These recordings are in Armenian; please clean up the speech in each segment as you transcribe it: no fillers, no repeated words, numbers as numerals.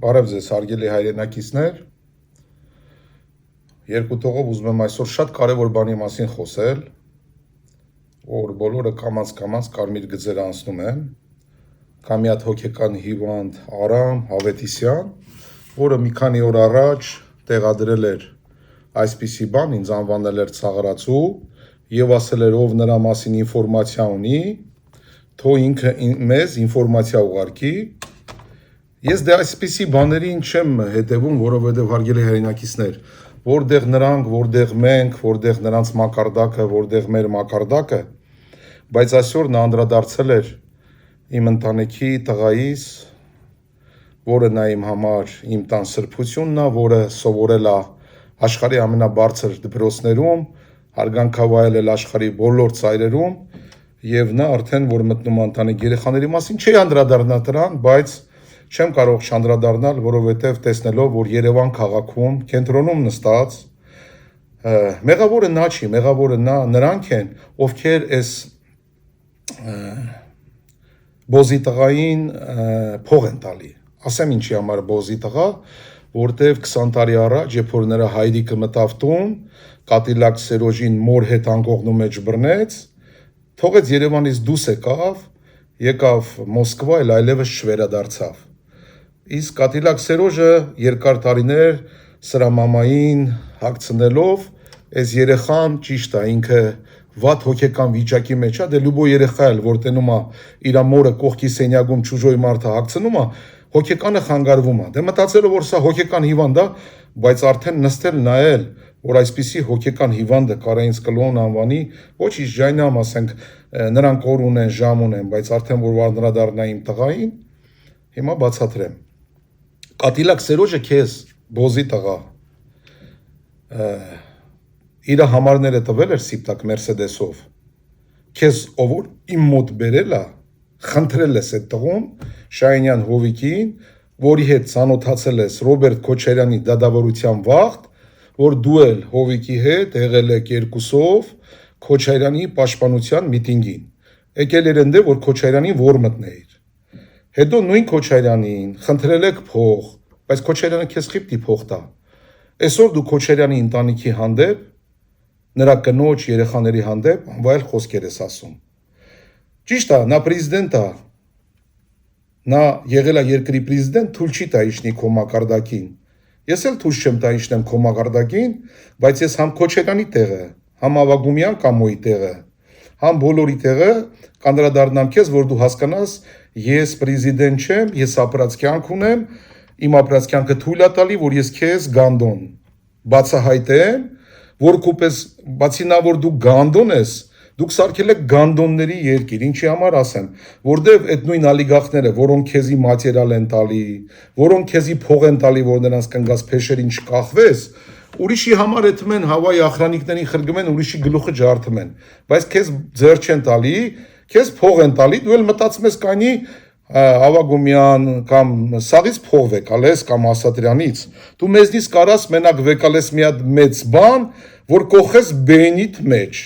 Բարև ձեզ, հարգելի հայրենակիցներ, երկու տողով ուզում եմ այսօր շատ կարևոր բանի մասին խոսել, որ բոլորը կամաց կարմիր գծեր անցնում են, կա մի հատ հոգեկան հիվանդ Արամ Հավետիսյան, որը մի քանի օր առաջ տեղադրել էր այսպիսի բան, ինձ անվանել էր ցաղրացու եւ ասել էր ով նրա մասին ինֆորմացիա ունի, թող ինքը մեզ ինֆորմացիա ուղարկի։ Ես դե այսպիսի բաներին չեմ հետևում, որովհետև հարգելի հայրենակիցներ, որտեղ նրանք, որտեղ մենք, որտեղ նրանց մակարդակը, որտեղ մեր մակարդակը, բայց այսօր նա անդրադարձել էր իմ ընտանիքի տղայիս, որը նա իմ համար իմ տան սրբությունն է, որը սովորել է աշխարհի ամենաբարձր դպրոցներում, հարգանքավայելել աշխարհի բոլոր ծայրերում, եւ նա արդեն որ մտնում ընտանիք երեխաների մասին չի անդրադառնա դրան, բայց չեմ կարող չանդրադառնալ, որովհետև տեսնելով, որ Երևան քաղաքում կենտրոնում նստած մեղավորը նա չի, մեղավորը նրանք են, ովքեր այս բոզի տղային փող են տալի։ Ասեմ ինչի համար բոզի տղա, որտև 20 տարի առաջ, երբ որ նրա հայրիկը մտավ տուն, Կատիլակ Սերոժին մոր հետ անկողնու մեջ բռնեց, թողեց Երևանից դուրս եկավ Մոսկվա, այլևս չվերադարձավ։ Իսկ Կատիլակ Սերոժը երկար տարիներ սրա մամային հագցնելով, այս երեխան ճիշտ է, ինքը վատ հոգեկան վիճակի մեջ է, դե լուբո երեխա էլ որ տենում է իր մորը կողքի սենյակում ճուժոյ մարդը հագցնում է, հոգեկանը խանգարվում է։ Դե մտածելով որ սա հոգեկան հիվանդ է, բայց արդեն նստել նայել, որ այսպիսի հոգեկան հիվանդը կարա ինձ կլոն անվանի, ոչինչ ջայնամ ասենք, նրանք օր ունեն, ժամ ունեն, բայց արդեն որ անդրադառնա իմ տղային, հիմա բացատրեմ։ Կատիլակ Սերոժը քեզ բոզի տղա իր համարները տվել էր սիպտակ Մերսեդեսով, քեզ ով որ իմ մոտ բերել է, խնդրել ես այդ տղուն Շահինյան Հովիկին, որի հետ ծանոթացել ես Ռոբերտ Քոչարյանի դադարության վաղտ, որ դու էլ Հովիկի հետ եղել եք երկուսով Քոչարյանի պաշտպանության միտինգին, եկել էր ընդ որ Քոչարյանին որ մտնեիր, հետո նույն Քոչարյանին խնդրել եք փող, բայց Քոչարյանը քեզ խիպտի փող տա, այսօր դու Քոչարյանի ընտանիքի հանդեպ, նրա կնոջ երեխաների հանդեպ անվայել խոսքեր ես ասում, ճիշտ է, նա պրեզիդենտ է, նա եղել է երկրի պրեզիդենտ, թույլ չի տա իջնի քո մակարդակին, ես էլ թույլ չեմ տա իջնեմ քո մակարդակին, բայց ես համ Քոչարյանի տեղը, համ Ավագումյան կամոյի տեղը, համ բոլորի տեղը կանդրադառնամ քեզ, որ դու հասկանաս, ես պրեզիդենտ չեմ, ես ապրած կյանք ունեմ, իմ ապրած կյանքը թույլ է տալի, որ ես քեզ գանդոն բացահայտեմ, որ կուպես բացի նա որ դու գանդոն ես, դուք սարքել եք գանդոնների երկիր, ինչի համար ասեմ, որտեվ այդ նույն ալիգարխները, որոնք քեզի մատերիալ են տալի, որոնք քեզի փող են տալի, որ նրանց կնգաս փեշերին չկախվես, ուրիշի համար էթում են Հավայի ախրանիկներին խրգում են, ուրիշի գլուխը ջարդում են, բայց քեզ ձեռ չեն տալի, քեզ փող են տալի, դու էլ մտածում ես կանի Ավագումյան կամ սաղից փող վեկալես կամ Ասատրյանից, դու մեզնից կարաս մենակ վեկալես մի հատ մեծ բան, որ կողես բենիդ մեջ,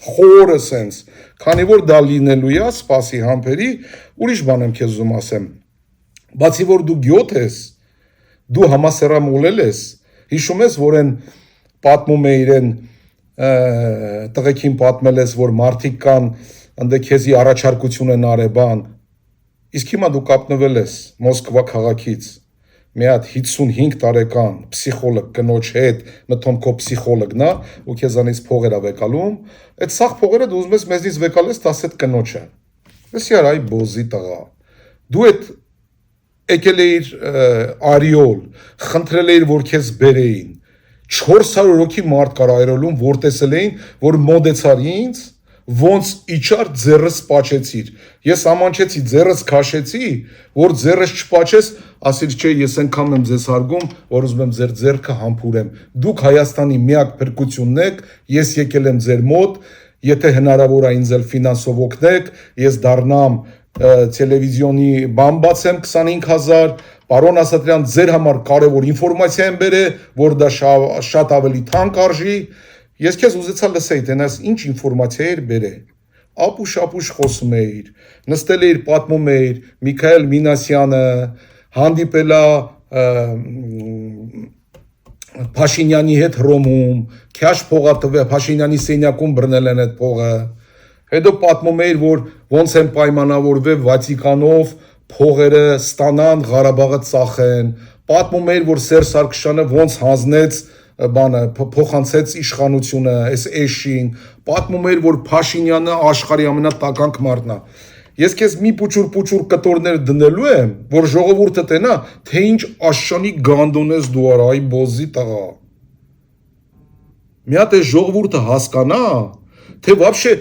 խորը սենց, քանի որ դա լինելու է, սպասի համբերի, ուրիշ բան եմ քեզ ուզում ասեմ, բացի որ դու գյոթ ես, դու համասեռամոլել ես, հիշում ես, որ են պատմում է իրեն տղեկին պատմել ես, որ մարդիկ կան, ընդ քեզի առաջարկություն են արեբան, իսկ հիմա դու կապնվել ես Մոսկվա քաղաքից, մի հատ 55 տարեկան պսիխոլոգ կնոջ հետ, մտոն քո պսիխոլոգն է, ու քեզանից փողեր է վեկալում, այդ սաղ փողերը դու ուզում ես մեզնից վեկալես 10 կնոջը, լսի արա այ բոզի տղա, դու այդ եկել էիր արիոլ, խնդրել էիր, որ քեզ բերեին, 400 հոգի մարդ կար այրոլում, որ տեսել էին, որ մոդեցար ինձ, ոնց իջար ձեռս պաչեցիր, ես ամանչեցի ձեռս քաշեցի, որ ձեռս չպաչես, ասիր չէ, ես ենքան եմ ձեզ հարգում, որ ուզում եմ ձեր ձեռքը համբուրեմ, դուք Հայաստանի միակ փրկությունն եք, ես եկել եմ ձեր մոտ, եթե հնարավոր է ինձ էլ ֆինանսով օգնեք, ես դառնամ տելևիզիոնի բան բացեմ 25000, պարոն Ասատրյան, ձեր համար կարևոր ինֆորմացիա եմ բերել, որ դա շատ ավելի թանկ արժի, ես քեզ ուզեցա լսեի, տենաս ինչ ինֆորմացիա էր բերել, ապուշ խոսում էիր, նստել էիր պատմում էիր, Միքայել Մինասյանը, հանդիպել է Փաշինյանի հետ Հռոմում, քյաշ փողա տվել, Փաշինյանի սենյակում բռնել են այդ փողը։ Հետո պատմում էր, որ ոնց են պայմանավորվել Վատիկանով փողերը ստանան, Ղարաբաղը ծախեն։ Պատմում էր, որ Սերժ Սարգսյանը ոնց հանձնեց փոխանցեց իշխանությունը, այս էշին։ Պատմում էր, որ Փաշինյանը աշխարհի ամենատականք մարդն է։ Ես քեզ մի պուչուր կտորներ դնելու եմ, որ ժողովուրդը տենա, թե ինչ աշճանի գանդոն ես դու արա, այ բոզի տղա։ Մի հատ է ժողովուրդը հասկանա, թե вообще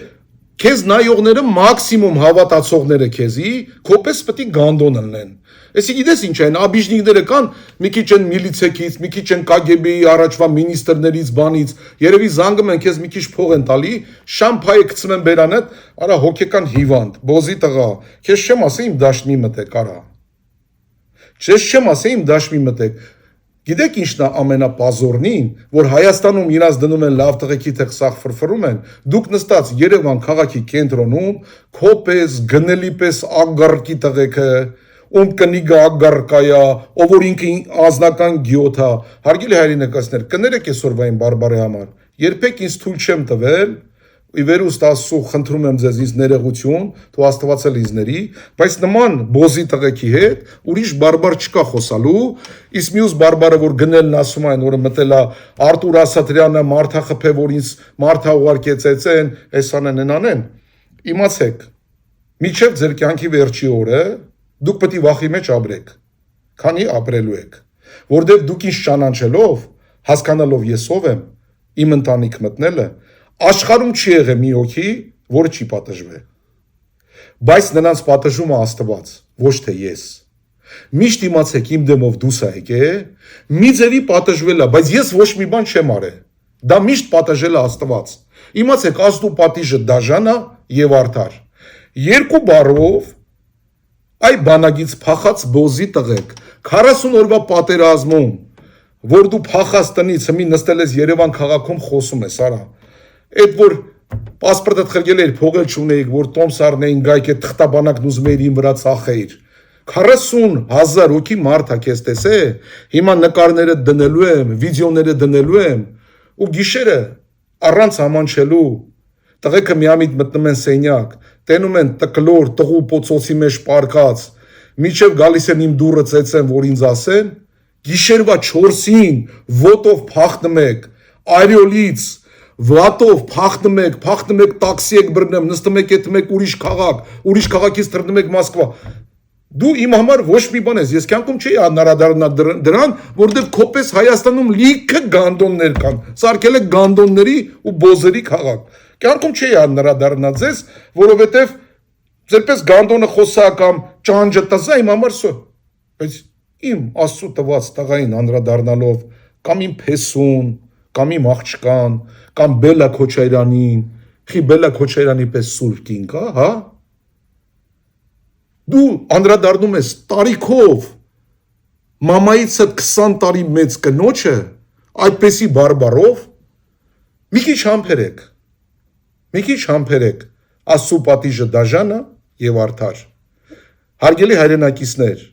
քեզ նայողները մաքսիմում հավատացողները քեզի, քոպես պետք է գանդոն լինեն։ Այսինքն գիտես ինչ են, աբիժնիկները կան, մի քիչ են միլիցեքից, մի քիչ են KGB-ի առաջվա մինիստրներից, բանից, երևի զանգում են քեզ մի քիչ փող են տալի, շամփայ գցում են բերանդ, արա հոգեկան հիվանդ, բոզի տղա, քեզ չեմ ասի իմ դաշտ մի մտեք, արա։ Չես չեմ ասի իմ դաշտ մի մտեք։ Գիտեք ինչն է ամենապազորնին, որ Հայաստանում իրաց դնում են լավ տղեկի տեղ սաղ ֆրֆրում են, դուք նստած Երևան քաղաքի կենտրոնում, քո պես, գնելի պես ագարկի տղեկը, ում կնիգա ագարկայա, ով որ ինքը անձնական գյոթ է, հարգելի հայրենակիցներ, կներեք այսօրվային բարբարի համար, երբեք ինձ թույլ չեմ տվել, ի վերուստ Աստծո խնդրում եմ ձեզ ինձ ներողություն, թող Աստված էլ ինձ ների, բայց նման բոզի տղեկի հետ ուրիշ բարբար չկա խոսալու, իսկ մյուս բարբարը որ գնելն ասում այն, որը մտել է Արտուր Ասատրյանը, Մարթախփե, որ ինձ Մարթա ուղարկեց էցեն, էսանեն անեն, իմացեք, միջև ձեր կյանքի վերջի օրը դուք պետք է վախի մեջ ապրեք, քանի ապրելու եք, որտեղ դուք ինձ ճանաչելով, հասկանալով ես ով եմ, իմ ընտանիք մտնելը աշխարհում չի եղել մի հոգի, որը չի պատժվել։ Բայց նրանց պատժում է Աստված, ոչ թե ես։ Միշտ իմացեք իմ դեմով դուս եկե, մի ձևի պատժվել է, բայց ես ոչ մի բան չեմ արել։ Դա միշտ պատժել է Աստված։ Իմացեք, Աստծո պատիժը դաժան է եւ արդար։ Երկու բառով այ բանագից փախած բոզի տղեկ 40 օրվա պատերազմում, որ դու փախած տնից հիմի նստել ես Երևան քաղաքում խոսում ես, արա։ Այդ որ պասպորտը խրգել էր, փողել չունեիք, որ տոմս առնեին գայք է թղթաբանակն ուզում էր իմ վրա ծախեիր։ 40,000 հոգի մարդ է քեզ տեսե, հիմա նկարները դնելու եմ, վիդեոները դնելու եմ, ու գիշերը առանց ամանչելու տղեկը միամիտ մտնում են սենյակ, տենում են տկլոր, տղու պոցոցի մեջ պարկած, միջև գալիս են իմ դուրը ծեցեն, որ ինձ ասեն, գիշերվա 4-ին ոտով փախնում եք, Արիոլից, վատով փախնում եք, տաքսի եք բռնում, նստում եք այդ մեկ ուրիշ քաղաքից թռնում եք Մոսկվա։ Դու իմ համար ոչ մի բան ես, ես կյանքում չի անդրադառնա դրան, որտեղ քոպես Հայաստանում լիքը գանդոններ կան, սարքել եք գանդոնների ու բոզերի քաղաք։ Կյանքում չի անդրադառնա ձեզ, որովհետև ձերպես գանդոնը խոսա կամ ճանճը տզա իմ համար սո։ Բայց իմ Աստծո տված տղային անդրադառնալով կամ իմ փեսուն, կամ իմ աղջկան, կամ Բելա Քոչարյանին, խի Բելա Քոչարյանի պես սուրբ կին կա, հա։ Դու անդրադառնում ես տարիքով մամայիցդ 20 տարի մեծ կնոջը այդպեսի բարբարով մի քիչ համբերեք, Աստծո պատիժը դաժան է եւ արդար։ Հարգելի հայրենակիցներ,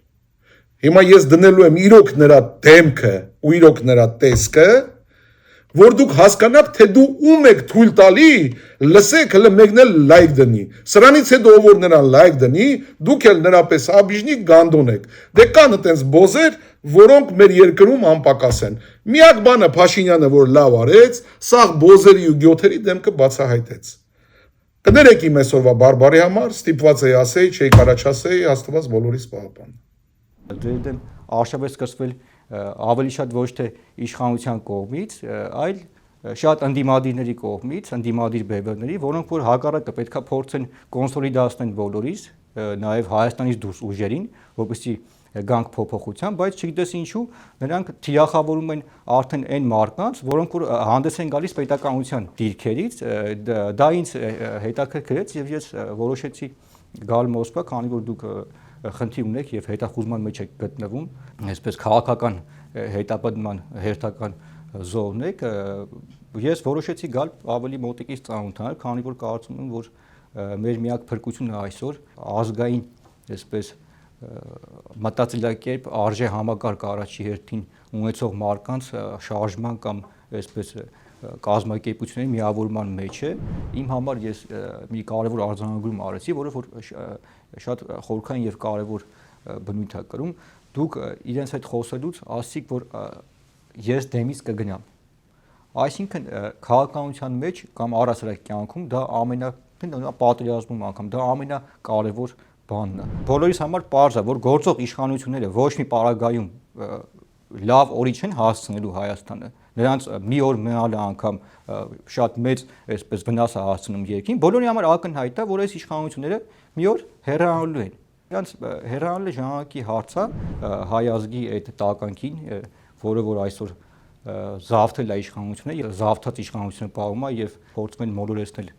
հիմա ես դնելու եմ իրոք նրա դեմքը ու իրոք նրա տեսքը, որ դուք հասկանաք, թե դու ում եք թույլ տալի, լսեք, հələ մեկն էլ լայք դնի։ Սրանից հետո ով որ նրան լայք դնի, դուք էլ նրա պես աբիժնիկ գանդոն եք։ Դե կան այտենց բոզեր, որոնք մեր երկրում անպակաս են։ Միակ բանը Փաշինյանը, որ լավ արեց, սաղ բոզերի ու գյոթերի դեմքը բացահայտեց։ Կներեք իմ այսօրվա բարբարի համար, ստիպված էի ասեի, չէի կարաչ ասեի, Աստված բոլորիս պահապան։ Դրդեմ արշավեր սկսվել ավելի շատ ոչ թե իշխանության կողմից, այլ շատ ընդդիմադիրների կողմից, ընդդիմադիր բևեռների, որոնք որ հակառակը պետքա փորձեն կոնսոլիդացնել բոլորիս, նաև Հայաստանից դուրս ուժերին, որպեսզի գանք փոփոխության, բայց չգիտես ինչու նրանք թիրախավորում են արդեն այն մարդկանց, որոնք որ հանդես են գալիս պետականության դիրքերից, դա ինձ հետաքրքրեց եւ ես որոշեցի գալ Մոսկվա, քանի որ դուք խնդիր ունեք եւ հետախուզման մեջ եք գտնվում, այսպես քաղաքական հետապնդման հերթական զոհն եք, ես որոշեցի գալ ավելի մոտիկից ծանոթանալ, քանի որ կարծում եմ, որ մեր միակ փրկությունը այսօր ազգային այսպես մտածելակերպ արժե համակարգ առաջի հերթին ունեցող մարկանց շարժման կամ այսպես կազմակերպությունների միավորման մեջ է։ Իմ համար ես մի կարևոր արձանագրում արեցի, որը որ շատ խորքային եւ կարևոր բնույթ է կրում։ Դուք իրենց հետ խոսելուց ասիք, որ ես դեմից կգնամ։ Այսինքն քաղաքականության մեջ կամ առասարակ կյանքում դա պատերազմում անգամ դա ամենակարևոր բանն է։ Բոլորիս համար պարզ է, որ գործող իշխանությունները ոչ մի պարագայում լավ օրի չեն հասցնելու Հայաստանը։ Նրանց մի օր մնալը անգամ շատ մեծ այսպես վնաս է հասցնում երկրին։ Բոլորի համար ակնհայտ է, որ այս իշխանությունները մի օր հեռանալու են։ Նրանց հեռանալը ժամանակի հարց է հայ ազգի այդ տականքին, որը որ այսօր զավթել է իշխանությունը, զավթած իշխանությունը պահում է եւ փորձում են մոլորեցնել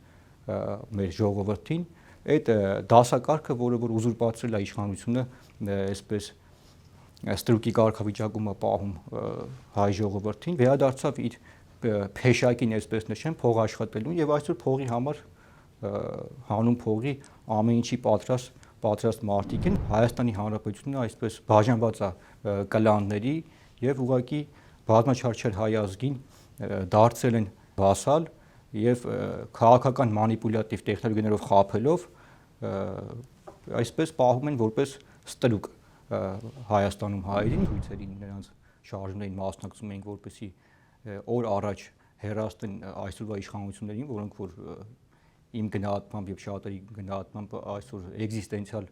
մեր ժողովրդին, այդ դասակարգը, որը որ ուզուրպացրել է իշխանությունը, այսպես ստրուկի կարգավիճակում է պահում հայ ժողովրդին, վերադարձավ իր փեշակին, այսպես նշեմ, փող աշխատելու եւ այսօր փողի համար հանուն փողի ամեն ինչի պատրաստ մարդիկ են։ Հայաստանի Հանրապետությունը այսպես բաժանված է կլանների եւ ուղղակի բազմաչարչար հայ ազգին դարձել են վասալ եւ քաղաքական մանիպուլյատիվ տեխնոլոգիաներով խաբելով այսպես պահում են որպես ստրուկ Հայաստանում հայերին, ցույցերին նրանց շարժումներին մասնակցում են, որպեսզի օր առաջ հերաստեն այսօրվա իշխանություններին, որոնք որ իմ գնահատմամբ եւ շատերի գնահատմամբ այսօր էգզիստենցիալ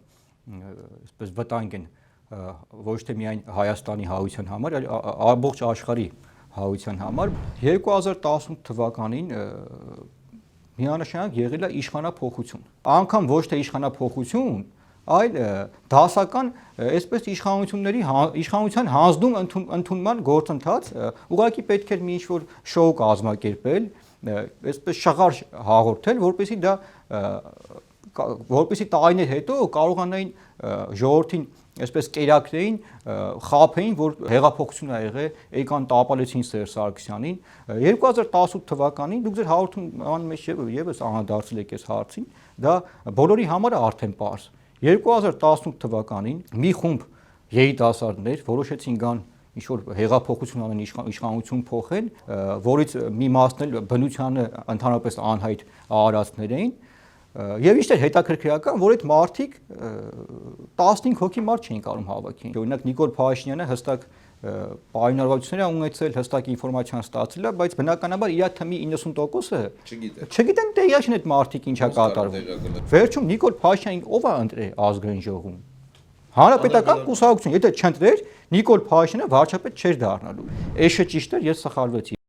այսպես վտանգ են ոչ թե միայն Հայաստանի հայության համար, այլ ամբողջ աշխարհի հայության համար։ 2018 թվականին միանշանակ եղել է իշխանափոխություն։ Անկամ ոչ թե իշխանափոխություն, այլ դասական այսպես իշխանության հանձնում ընդունման գործընթաց, ուղղակի պետք էր մի ինչ-որ շոու կազմակերպել, այսպես շղարշ հաղորդել, որպեսզի տարիներ հետո կարողանային ժողովրդին այսպես կերակրեին, խաբեին, որ հեղափոխություն ա եղել, եկան տապալեցին Սերժ Սարգսյանին։ 2018 թվականին դուք ձեր հաղորդման մեջ եւս անդրադարձել եք այս հարցին, դա բոլորի համար է արդեն պարզ։ 2018 թվականին մի խումբ երիտասարդներ որոշեցին գան ինչ-որ հեղափոխություն անեն, իշխանություն փոխեն, որից մի մասն էլ բնությանը ընդհանրապես անհայտ արարածներ էին։ Եվ ինչ էր հետաքրքրական, որ այդ մարդիկ 15 հոգի մարդ չէին կարող հավաքեն։ Օրինակ Նիկոլ Փաշինյանը հստակ պայմանավորվածություններ ունեցել, հստակ ինֆորմացիա ստացել է, բայց բնականաբար իր թմի 90%-ը չգիտեն տեղյակ չեն այդ մարդիկ ինչա կատարվում։ Վերջում Նիկոլ Փաշինյանին ով է ընտրել ազգային ժողովում։ Հանրապետական կուսակցություն, եթե չընտրեր, Նիկոլ Փաշինյանը վարչապետ չէր դառնալու։ Էշը ճիշտ էր, ես սխալվեցի։